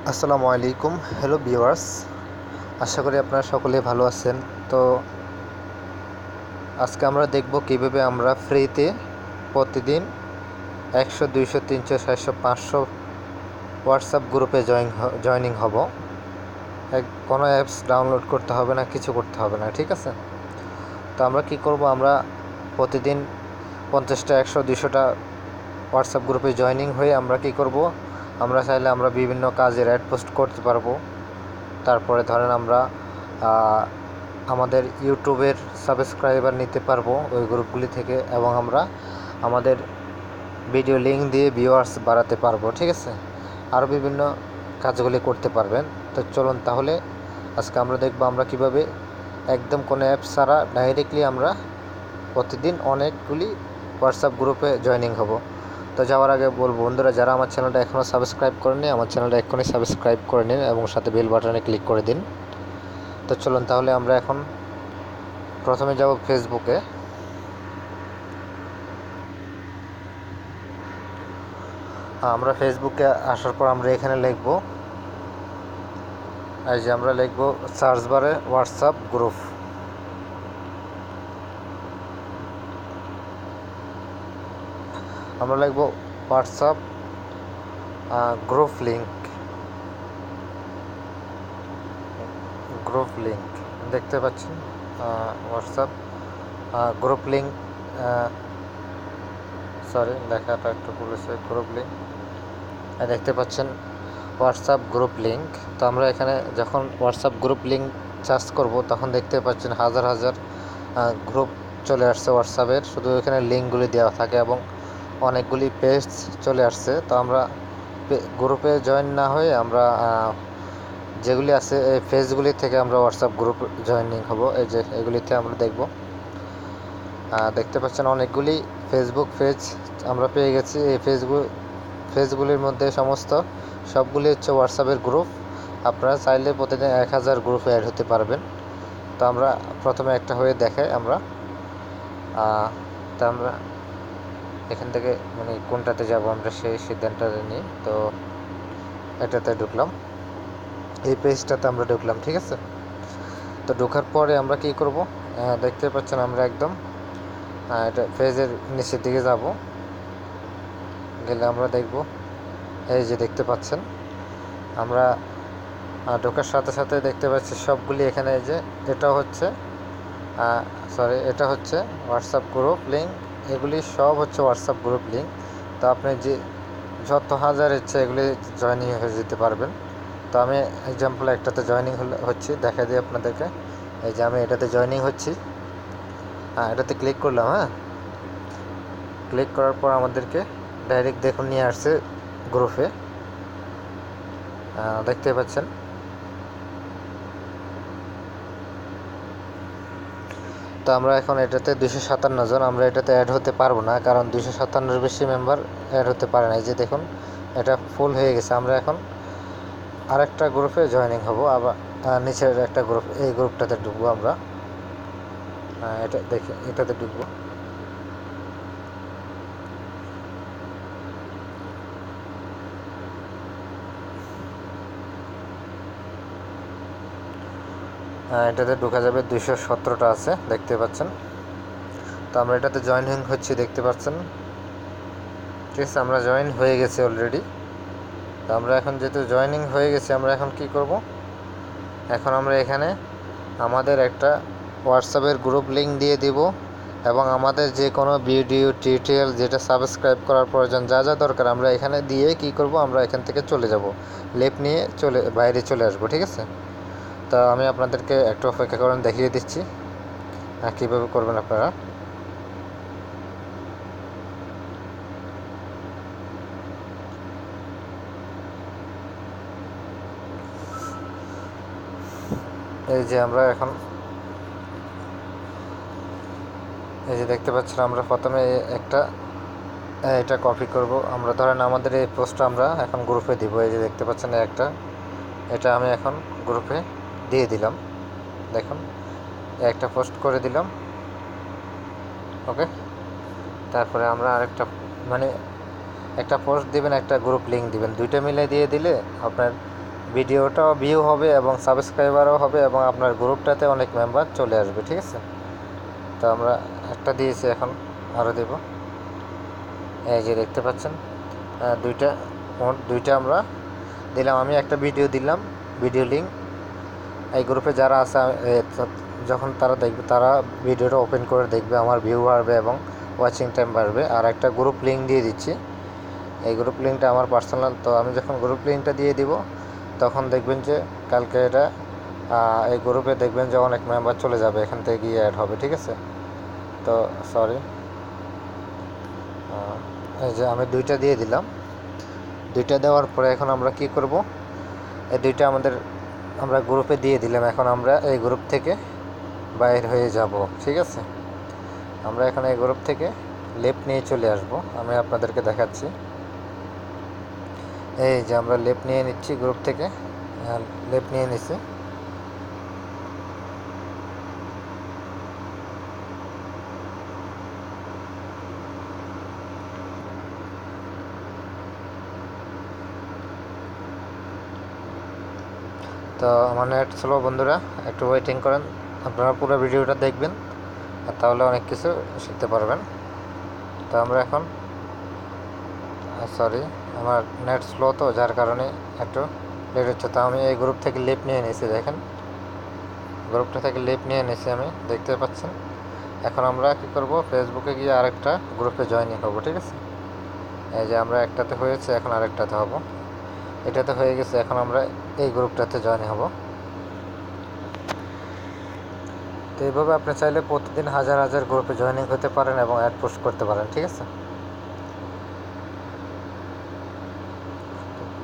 আসসালামু আলাইকুম। Hello viewers, আশা করি আপনারা সকলে ভালো আছেন। তো আজকে আমরা দেখব কিভাবে আমরা ফ্রিতে প্রতিদিন 100, 200, 300, 400, 500 হোয়াটসঅ্যাপ গ্রুপে জয়নিং হব। কোনো অ্যাপস ডাউনলোড করতে হবে না, কিছু করতে হবে না, ঠিক আছে? তো আমরা কি করব, আমরা প্রতিদিন 50টা, 100, 200টা হোয়াটসঅ্যাপ গ্রুপে জয়নিং হয়ে আমরা কি করব, আমরা চাইলে আমরা বিভিন্ন কাজের অ্যাড পোস্ট করতে পারবো। তারপরে ধরেন আমরা আমাদের ইউটিউবের সাবস্ক্রাইবার নিতে পারবো ওই গ্রুপগুলি থেকে, এবং আমরা আমাদের ভিডিও লিঙ্ক দিয়ে ভিউয়ার্স বাড়াতে পারবো, ঠিক আছে? আরও বিভিন্ন কাজগুলি করতে পারবেন। তো চলুন তাহলে আজকে আমরা দেখব আমরা কিভাবে একদম কোনো অ্যাপ ছাড়া ডাইরেক্টলি আমরা প্রতিদিন অনেকগুলি হোয়াটসঅ্যাপ গ্রুপে জয়নিং হব। তো যাওয়ার আগে বলবো, বন্ধুরা যারা আমার চ্যানেলটা এখনও সাবস্ক্রাইব করেননি, আমার চ্যানেলটা এখনই সাবস্ক্রাইব করে নিন এবং সাথে বেল বাটনে ক্লিক করে দিন। তো চলুন তাহলে আমরা এখন প্রথমে যাব ফেসবুকে। আমরা ফেসবুকে আসার পর আমরা এখানে লিখব, এই যে আমরা লিখব সার্চ বারে হোয়াটসঅ্যাপ গ্রুপ। আমরা লিখব হোয়াটসঅ্যাপ গ্রুপ লিঙ্ক। দেখতে পাচ্ছেন হোয়াটসঅ্যাপ গ্রুপ লিঙ্ক, সরি লেখাটা একটু ভুল হয়েছে, গ্রুপ লিঙ্ক দেখতে পাচ্ছেন হোয়াটসঅ্যাপ গ্রুপ লিঙ্ক। তো আমরা এখানে যখন হোয়াটসঅ্যাপ গ্রুপ লিঙ্ক সার্চ করব তখন দেখতে পাচ্ছেন হাজার হাজার গ্রুপ চলে আসছে হোয়াটসঅ্যাপের, শুধু এখানে লিঙ্কগুলি দেওয়া থাকে এবং অনেকগুলি পেজ চলে আসছে। তো আমরা গ্রুপে জয়েন না হয়ে আমরা যেগুলি আছে এই পেজগুলি থেকে আমরা হোয়াটসঅ্যাপ গ্রুপ জয়েনিং হব। এই যে এগুলিতে আমরা দেখতে পাচ্ছেন অনেকগুলি ফেসবুক পেজ আমরা পেয়ে গেছি। এই পেজগুলির মধ্যে সবগুলি হচ্ছে হোয়াটসঅ্যাপের গ্রুপ। আপনারা চাইলে প্রতিদিন 1000 গ্রুপে অ্যাড হতে পারবেন। তো আমরা প্রথমে একটা হয়ে দেখাই আমরা এখান থেকে মানে কোনটাতে যাব আমরা সেই সিদ্ধান্তটা নিই। তো এটাতে ঢুকলাম, এই পেজটাতে আমরা ঢুকলাম, ঠিক আছে? তো ঢোকার পরে আমরা কি করব, দেখতে পাচ্ছেন আমরা একদম এটা পেজের নিচের দিকে যাব, গেলে আমরা দেখব এই যে দেখতে পাচ্ছেন আমরা ঢোকার সাথে সাথে দেখতে পাচ্ছি সবগুলি এখানে। এই যে এটা হচ্ছে হোয়াটসঅ্যাপ গ্রুপ লিঙ্ক, এগুলি সব হচ্ছে হোয়াটসঅ্যাপ গ্রুপ লিঙ্ক। তো আপনি যে যত হাজার ইচ্ছে এগুলি জয়েনিং হয়ে যেতে পারবেন। তো আমি এক্সাম্পল একটাতে জয়েনিং হচ্ছি, দেখা দিই আপনাদেরকে। এই যে আমি এটাতে জয়েনিং হচ্ছি, এটাতে ক্লিক করলাম। ক্লিক করার পর আমাদেরকে ডাইরেক্ট দেখুন নিয়ে আসছে গ্রুপে, দেখতে পাচ্ছেন। তো আমরা এখন এটাতে 257 জন, আমরা এটাতে অ্যাড হতে পারবো না, কারণ 257-এর বেশি মেম্বার অ্যাড হতে পারে না। এই যে দেখুন এটা ফুল হয়ে গেছে। আমরা এখন আরেকটা গ্রুপে জয়েনিং হব, আবার নিচের একটা গ্রুপ, এই গ্রুপটাতে ঢুকবো আমরা। এটা দেখি, এটাতে ঢুকবো। এটাতে ঢোকা যাবে, 217টা আছে দেখতে পাচ্ছেন। তো আমরা এটাতে জয়েনিং হচ্ছি, দেখতে পাচ্ছেন, ঠিক আছে? আমরা জয়েন হয়ে গেছি অলরেডি। তো আমরা এখন যেহেতু জয়েনিং হয়ে গেছি, আমরা এখন কি করব, এখন আমরা এখানে আমাদের একটা হোয়াটসঅ্যাপের গ্রুপ লিঙ্ক দিয়ে দিব, এবং আমাদের যে কোনো ভিডিও টিউটোরিয়াল যেটা সাবস্ক্রাইব করার প্রয়োজন, যা যা দরকার আমরা এখানে দিয়ে কি করব, আমরা এখান থেকে চলে যাব, লেফট নিয়ে বাইরে চলে আসবো, ঠিক আছে? তা আমি আপনাদেরকে একটু অপেক্ষা করেন, দেখিয়ে দিচ্ছি কীভাবে করবেন আপনারা। এই যে আমরা এখন এই যে দেখতে পাচ্ছেন, আমরা প্রথমে এটা কপি করব। আমরা ধরেন আমাদের এই পোস্টটা আমরা এখন গ্রুপে দিব। এই যে দেখতে পাচ্ছেন এটা আমি এখন গ্রুপে দিয়ে দিলাম। দেখুন একটা পোস্ট করে দিলাম, ওকে। তারপরে আমরা আরেকটা একটা পোস্ট দিবেন, একটা গ্রুপ লিঙ্ক দিবেন, দুইটা মিলে দিয়ে দিলে আপনার ভিডিওটাও ভিউ হবে এবং সাবস্ক্রাইবারও হবে এবং আপনার গ্রুপটাতে অনেক মেম্বার চলে আসবে, ঠিক আছে। তো আমরা একটা দিয়েছি, এখন আরও দেব। এই যে দেখতে পাচ্ছেন দুইটা আমরা দিলাম। আমি একটা ভিডিও দিলাম, ভিডিও লিঙ্ক। এই গ্রুপে যারা আছে যখন তারা দেখবে, তারা ভিডিওটা ওপেন করে দেখবে, আমার ভিউ বাড়বে এবং ওয়াচিং টাইম বাড়বে। আর একটা গ্রুপ লিঙ্ক দিয়ে দিচ্ছি, এই গ্রুপ লিঙ্কটা আমার পার্সোনাল। তো আমি যখন গ্রুপ লিঙ্কটা দিয়ে দিব, তখন দেখবেন যে কালকে এটা এই গ্রুপে দেখবেন যে অনেক মেম্বার চলে যাবে, এখান থেকে গিয়ে অ্যাড হবে, ঠিক আছে। তো সরি, এই যে আমি দুইটা দিয়ে দিলাম। দুইটা দেওয়ার পরে এখন আমরা কি করব, এই দুইটা আমরা গ্রুপে দিয়ে দিলাম। এখন আমরা এই গ্রুপ থেকে বাইর হয়ে যাব, ঠিক আছে। আমরা এখন এই গ্রুপ থেকে লেফট নিয়ে চলে আসব, আমি আপনাদেরকে দেখাচ্ছি। এই যে আমরা লেফট নিয়ে নিচ্ছি, গ্রুপ থেকে লেফট নিয়ে নিচ্ছি। তো আমার নেট স্লো, বন্ধুরা একটু ওয়েটিং করেন, আপনারা পুরো ভিডিওটা দেখবেন, আর তাহলে অনেক কিছু শিখতে পারবেন। তো আমরা এখন সরি, আমার নেট স্লো, তো যার কারণে একটু লেট হচ্ছে। তো আমি এই গ্রুপ থেকে লেফট নিয়ে নিয়েছি, দেখেন গ্রুপটা থেকে লেফট নিয়ে নিয়েছি আমি, দেখতে পাচ্ছেন। এখন আমরা কি করব, ফেসবুকে গিয়ে আরেকটা গ্রুপে জয়েনিং হব, ঠিক আছে। এই যে আমরা একটাতে হয়েছে, এখন আরেকটাতে হব। এটাতে হয়ে গেছে, এখন আমরা এই গ্রুপটাতে জয়েন হব। তো এইভাবে আপনি চাইলে প্রতিদিন হাজার হাজার গ্রুপে জয়েনিং হতে পারেন এবং অ্যাড পোস্ট করতে পারেন, ঠিক আছে।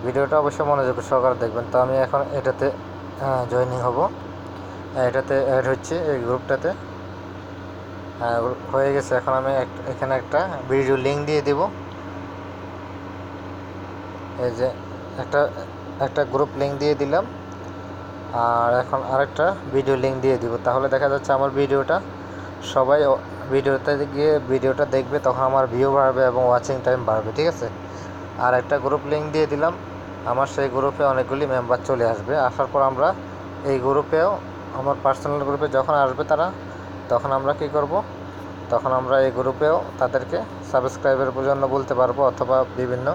ভিডিওটা অবশ্যই মনোযোগ সহকারে দেখবেন। তো আমি এখন এটাতে জয়েনিং হব, এটাতে অ্যাড হচ্ছে, এই গ্রুপটাতে হয়ে গেছে। এখন আমি এখানে একটা ভিডিও লিঙ্ক দিয়ে দিব। এই যে একটা গ্রুপ লিঙ্ক দিয়ে দিলাম, আর এখন আরেকটা ভিডিও লিঙ্ক দিয়ে দিব। তাহলে দেখা যাচ্ছে আমার ভিডিওটা সবাই ভিডিওতে গিয়ে ভিডিওটা দেখবে, তখন আমার ভিউ বাড়বে এবং ওয়াচিং টাইম বাড়বে, ঠিক আছে। আর একটা গ্রুপ লিঙ্ক দিয়ে দিলাম, আমার সেই গ্রুপে অনেকগুলি মেম্বার চলে আসবে। আসার পর আমরা এই গ্রুপেও, আমার পার্সোনাল গ্রুপে যখন আসবে তারা, তখন আমরা কি করব, তখন আমরা এই গ্রুপেও তাদেরকে সাবস্ক্রাইবের জন্য বলতে পারবো, অথবা বিভিন্ন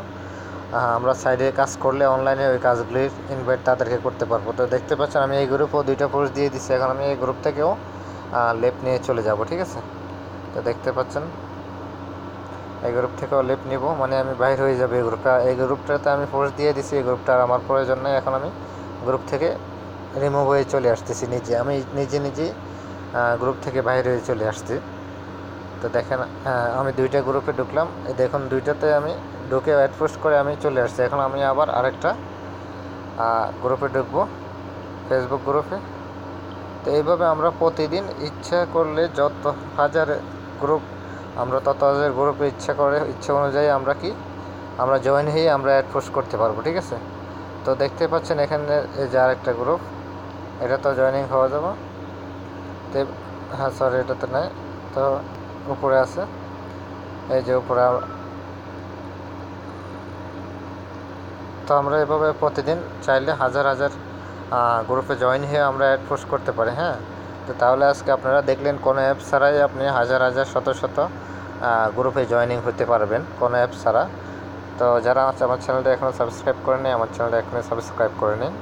আমরা সাইডে কাজ করলে অনলাইনে ওই কাজগুলির ইনভাইট তাদেরকে করতে পারবো। তো দেখতে পাচ্ছেন আমি এই গ্রুপেও দুইটা পোস্ট দিয়ে দিচ্ছি। এখন আমি এই গ্রুপ থেকেও লেফট নিয়ে চলে যাব, ঠিক আছে। তো দেখতে পাচ্ছেন এই গ্রুপ থেকেও লেফট নিব, মানে আমি বাইর হয়ে যাবে এই গ্রুপটাতে আমি পোস্ট দিয়ে দিছি, এই গ্রুপটা আমার প্রয়োজন নেই। এখন আমি গ্রুপ থেকে রিমুভ হয়ে চলে আসতেছি, আমি নিজেই গ্রুপ থেকে বাইরে হয়ে চলে আসছি। তো দেখেন আমি দুইটা গ্রুপে ঢুকলাম, এই দেখুন দুইটাতে আমি ঢুকে অ্যাড পোস্ট করে আমি চলে আসছি। এখন আমি আবার আরেকটা গ্রুপে ঢুকবো, ফেসবুক গ্রুপে। তো এইভাবে আমরা প্রতিদিন ইচ্ছা করলে যত হাজার গ্রুপ, আমরা তত হাজার গ্রুপে ইচ্ছা অনুযায়ী আমরা জয়েন হয়ে আমরা অ্যাড পোস্ট করতে পারবো, ঠিক আছে। তো দেখতে পাচ্ছেন এখানে এই যে আরেকটা গ্রুপ, এটা তো জয়েনিং হওয়া যাবে। তো হ্যাঁ সরি, এটাতে নেই, তো উপরে আছে, এই যে উপরে। তো আমরা এভাবে প্রতিদিন চাইলে হাজার হাজার গ্রুপে জয়েন হয়ে আমরা অ্যাড পোস্ট করতে পারি, হ্যাঁ। তো তাহলে আজকে আপনারা দেখলেন কোনো অ্যাপ ছাড়াই আপনি হাজার হাজার শত শত গ্রুপে জয়েনিং হতে পারবেন, কোনো অ্যাপ ছাড়া। তো যারা আমার চ্যানেলটা এখনও সাবস্ক্রাইব করেনি, আমার চ্যানেলটা এখনই সাবস্ক্রাইব করে নিন।